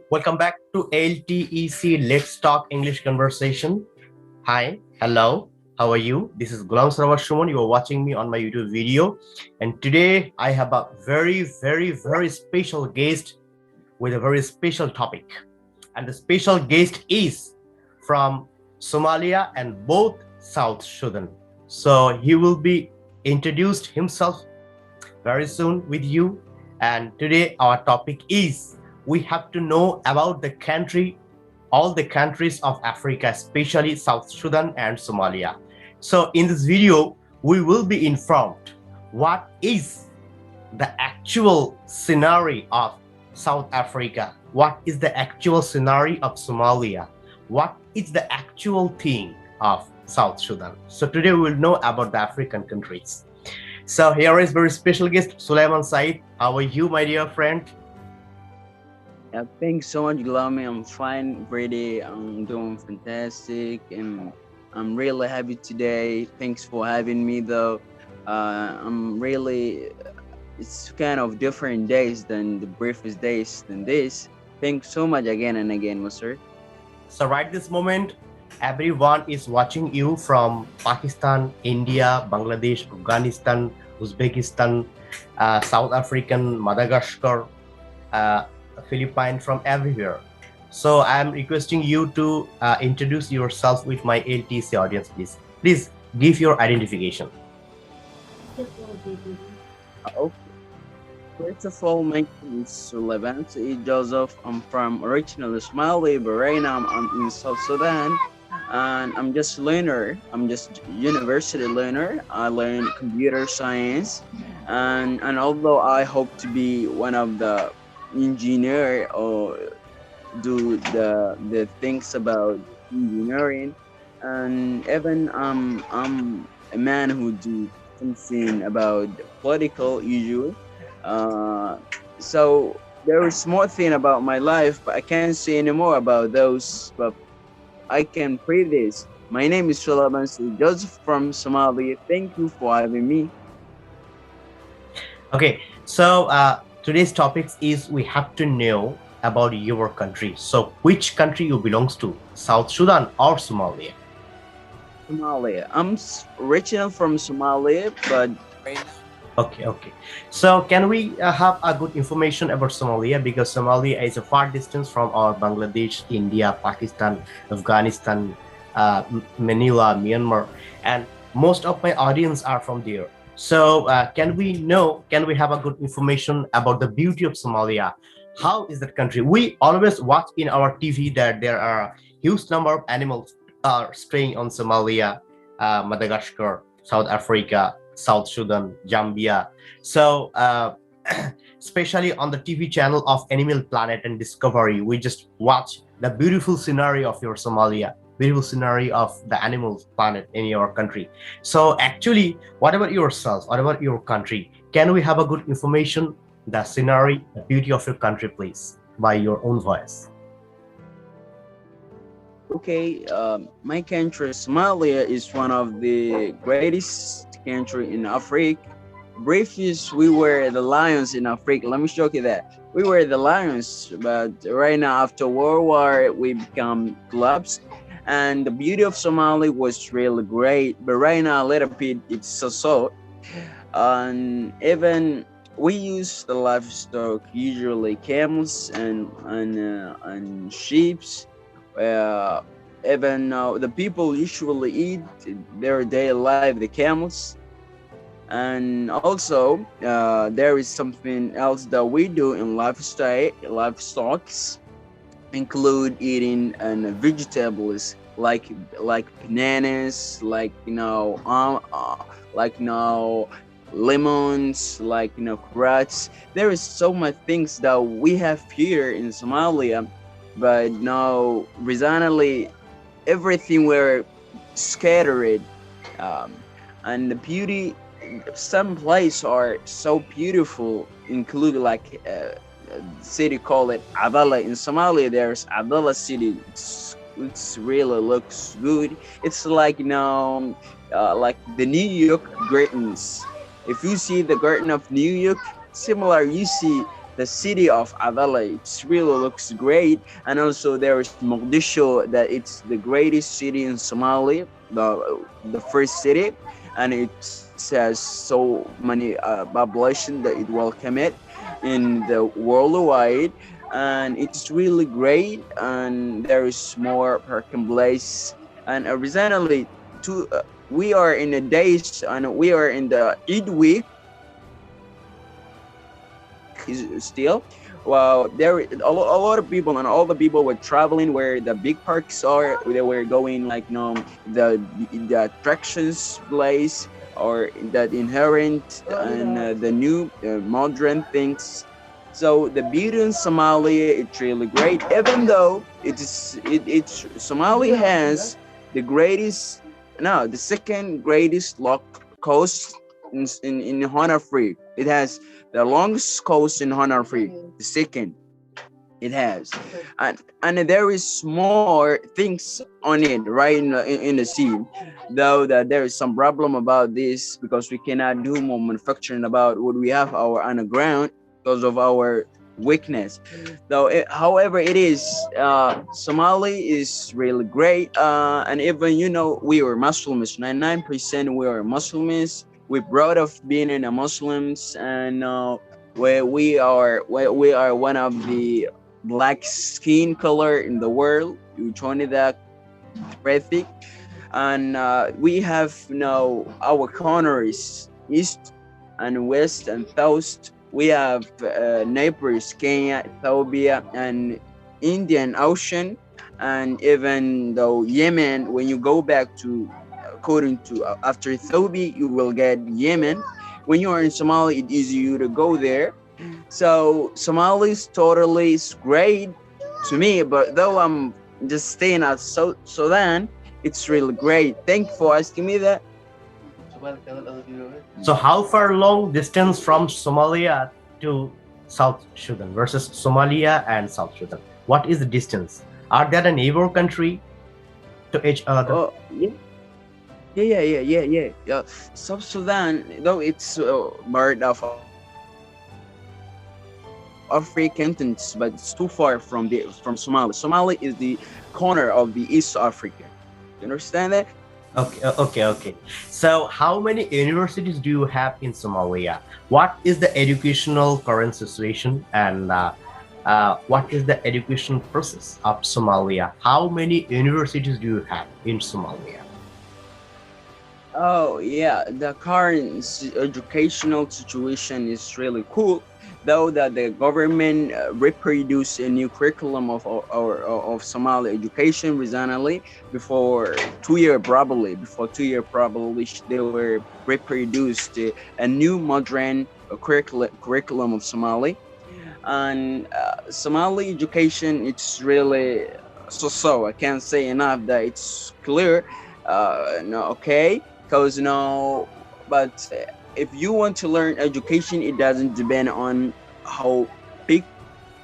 Welcome back to LTEC Let's Talk English Conversation. Hi, hello, how are you? This is Gulam Sarawat Shuman. You are watching me on my YouTube video. And today I have a very special guest with a very special topic. And the special guest is from Somalia and both South Sudan. So he will be introduced himself very soon with you. And today our topic is we have to know about the country, all the countries of Africa, especially South Sudan and Somalia. So in this video, we will be informed what is the actual scenario of South Africa, what is the actual scenario of Somalia, what is the actual thing of South Sudan. So today we will know about the African countries. So here is very special guest, Sulaiman Said. How are you, my dear friend? Thanks so much, Glami. I'm fine, Brady. I'm doing fantastic, and I'm really happy today. Thanks for having me, though. I'm really. It's kind of different days than the briefest days than this. Thanks so much again and again, sir. So right this moment, everyone is watching you from Pakistan, India, Bangladesh, Afghanistan, Uzbekistan, South African, Madagascar, uh, Philippines, from everywhere. So I'm requesting you to introduce yourself with my LTC audience, please. Please give your identification. Okay. First of all, my name is Sulaiman Said Joseph. I'm from originally Somali, but right now I'm in South Sudan. And I'm just learner. I'm just university learner. I learn computer science, and although I hope to be one of the engineer or do the things about engineering, and even I'm a man who do something about political issue. Uh, so there is more thing about my life, but I can't say anymore about those. But I can pray this. My name is Sulaiman Said Joseph from Somalia. Thank you for having me. Okay, so today's topic is we have to know about your country. So which country you belongs to, South Sudan or Somalia? Somalia. Original from Somalia, but Okay. So can we have a good information about Somalia, because Somalia is a far distance from our Bangladesh, India, Pakistan, Afghanistan, Manila, Myanmar, and most of my audience are from there. So can we have a good information about the beauty of Somalia? How is that country? We always watch in our TV that there are huge number of animals are staying on Somalia, Madagascar, South Africa, South Sudan, Zambia. So, especially on the TV channel of Animal Planet and Discovery, we just watch the beautiful scenario of your Somalia, beautiful scenario of the animal planet in your country. So, actually, what about yourself? What about your country? Can we have a good information, the scenario, the beauty of your country, please, by your own voice? okay. My country, Somalia, is one of the greatest country in Africa. Briefly, we were the lions in Africa. Let me show you that. We were the lions, but right now, after World War, we become clubs. And the beauty of Somalia was really great. But right now, a little bit, it's so. And even we use the livestock, usually camels and sheep. Uh, Even the people usually eat their daily life the camels, and also there is something else that we do in livestocks include eating and vegetables like bananas, lemons, carrots. There is so much things that we have here in Somalia, but now recently everything were scattered, um, and the beauty. Some places are so beautiful, include city called it Avala in Somalia. There's Avala city. It's really looks good. It's like the New York gardens. If you see the garden of New York, similar you see the city of Adala. It really looks great, and also there is Mogadishu, that it's the greatest city in Somalia, the first city, and it has so many population that it welcome it in the worldwide, and it's really great. And there is more parking place, and originally to we are in the days and we are in the Eid week is still. Well, there a lot of people and all the people were traveling where the big parks are. They were going like the attractions place or that inherent and the new modern things. So the beauty in Somalia, it's really great. Even though it's Somalia has the greatest, no, the second greatest coast in Honor Free. It has the longest coast in Honor Free, the second it has, and there is more things on it right in the sea, though that there is some problem about this because we cannot do more manufacturing about what we have our underground because of our weakness. Though however it is, Somali is really great, and even we are Muslims, 99% we are Muslims. We're proud of being in a Muslims, and where we are one of the black skin color in the world. You join that traffic, and we have our corners east and west and south. We have neighbors Kenya, Ethiopia, and Indian Ocean, and even though Yemen. When you go back to according to after Ethiopia, you will get Yemen. When you are in Somalia, it's easy you to go there. So Somali is totally is great to me, but though I'm just staying at Sudan, it's really great. Thank you for asking me that. So how far long distance from Somalia to South Sudan versus Somalia and South Sudan? What is the distance? Are there a neighbor country to each other? Oh, yeah. Yeah. South Sudan, though it's part of African continent, but it's too far from Somalia. Somalia is the corner of the East Africa. You understand that? Okay. So how many universities do you have in Somalia? What is the educational current situation, and what is the education process of Somalia? How many universities do you have in Somalia? Oh yeah, the current educational situation is really cool. Though that the government reproduced a new curriculum of Somali education recently, before 2 year probably they were reproduced a new modern curriculum of Somali, and Somali education, it's really so I can't say enough that it's clear. No, okay, because but if you want to learn education, it doesn't depend on how big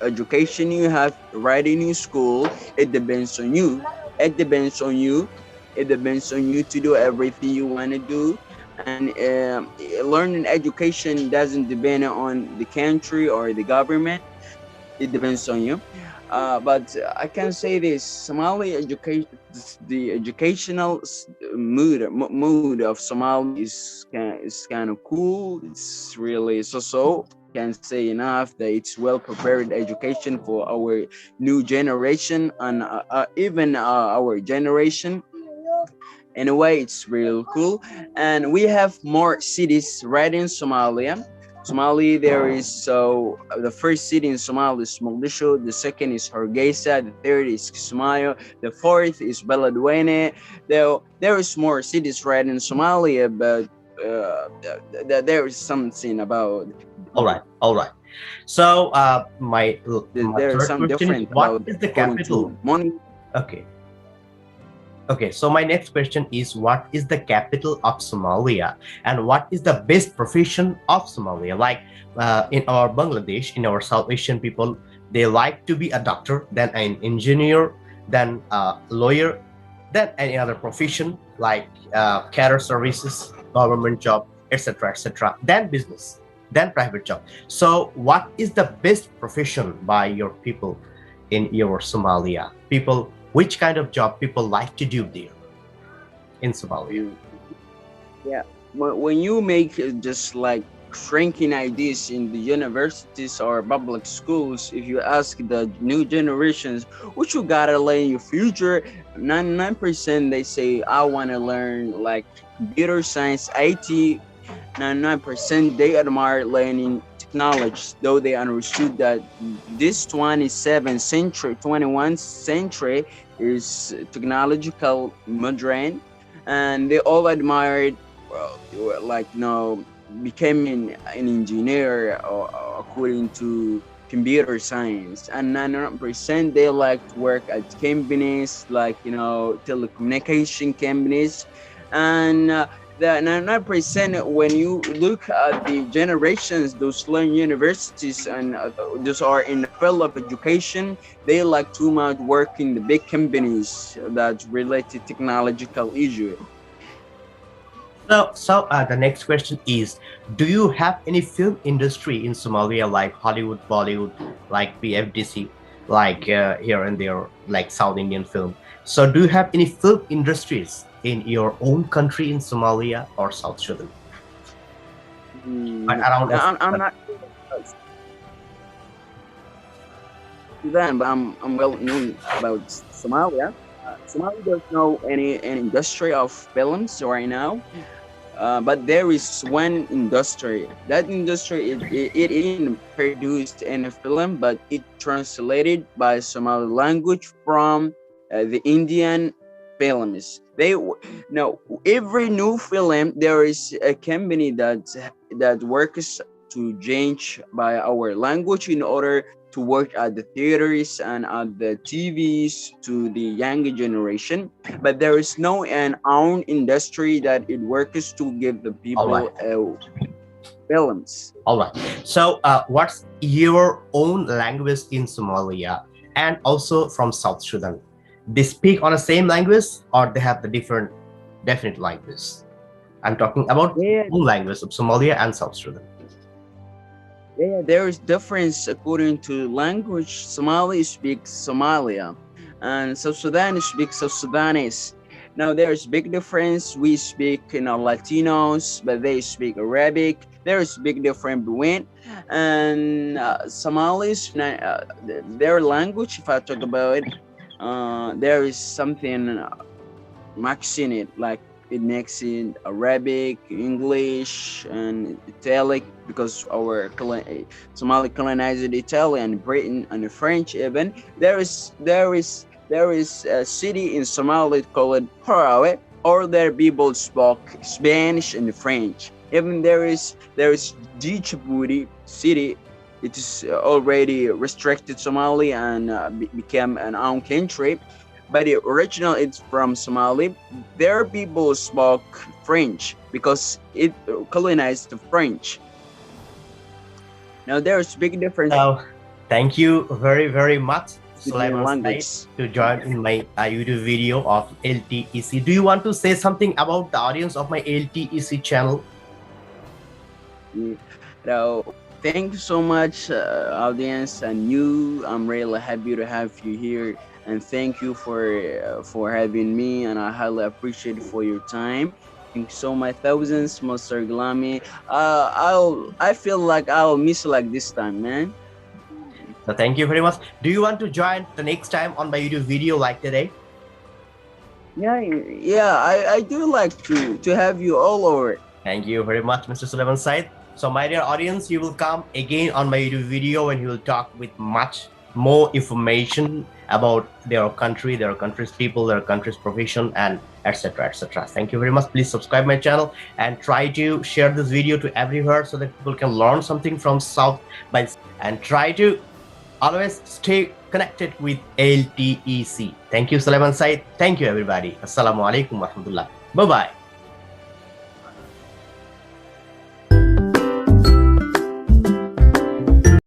education you have right in your school. It depends on you. It depends on you. It depends on you to do everything you want to do. And learning education doesn't depend on the country or the government. It depends on you. But I can say this: Somali education, the educational mood of Somali is kind of cool. It's really so. Can say enough that it's well prepared education for our new generation and even our generation. In a way, it's real cool. And we have more cities right in Somalia. Somali, there is the first city in Somalia is Mogadishu, the second is Hargeisa, the third is Kismayo, the fourth is Beledweyne. There is more cities right in Somalia, but there is something about. All right. So my There is third some question is, different what about is the according capital? to money. Okay, so my next question is, what is the capital of Somalia, and what is the best profession of Somalia? Like in our Bangladesh, in our South Asian people, they like to be a doctor, then an engineer, then a lawyer, then any other profession like care services, government job, etc., then business. then private job. So what is the best profession by your people in your Somalia? People, which kind of job people like to do there in Somalia? Mm. Yeah, when you make just like shrinking ideas in the universities or public schools, if you ask the new generations what you gotta learn in your future, 99% they say I want to learn like computer science, IT. 99% they admire learning technology, though they understood that this 27th century, 21st century is technological modern, and they all admired, like, becoming an engineer according to computer science. And 99% they like to work at companies like, telecommunication companies. And the 99%, when you look at the generations, those learn universities and those are in the field of education, they like too much work in the big companies that relate to technological issue. So the next question is, do you have any film industry in Somalia like Hollywood, Bollywood, like BFDC, like here and there, like South Indian film? So do you have any film industries in your own country in Somalia or South Sudan? Around us? I'm not sure about Sudan, but I'm well known about Somalia. Somalia doesn't know any industry of films right now. But there is one industry. That industry, it isn't produced in a film, but it translated by Somali language from the Indian films. Every new film there is a company that works to change by our language in order to work at the theaters and at the TVs to the younger generation. But there is no an own industry that it works to give the All right. people films. All right. So what's your own language in Somalia and also from South Sudan? They speak on the same language or they have the different definite language? I'm talking about Yeah, own language of Somalia and South Sudan. yeah, there is difference according to language. Somali speaks Somalia, and South Sudan speaks South Sudanese. Now there's big difference. We speak, Latinos, but they speak Arabic. There is big difference between, and Somalis, their language. If I talk about it, there is something mixing it, like it makes it Arabic, English, and Italic, because our Somali colonized Italy and Britain and French even. There is a city in Somalia called Parawe, or their people spoke Spanish and French. Even there is Djibouti city. It is already restricted Somali and became an own country, but the original it's from Somali. Their people spoke French because it colonized the French. Now there's big difference So thank you very, very much, between Sulaiman Said, languages. to join in my YouTube video of LTEC. Do you want to say something about the audience of my LTEC channel? So thank you so much, audience, and you. I'm really happy to have you here, and thank you for having me, and I highly appreciate it for your time. Thank you so much, thousands, Mr. Glami. I feel like I'll miss you like this time, man. So thank you very much. Do you want to join the next time on my YouTube video like today? Yeah, I do like to have you all over. Thank you very much, Mr. Sulaiman Said. So my dear audience, you will come again on my YouTube video and he will talk with much more information about their country, their country's people, their country's profession, and etc. etc. Thank you very much. Please subscribe my channel and try to share this video to everywhere so that people can learn something from South by, and try to always stay connected with LTEC. Thank you, Sulaiman Said. Thank you, everybody. Assalamu alaikum warahmatullah. Bye-bye.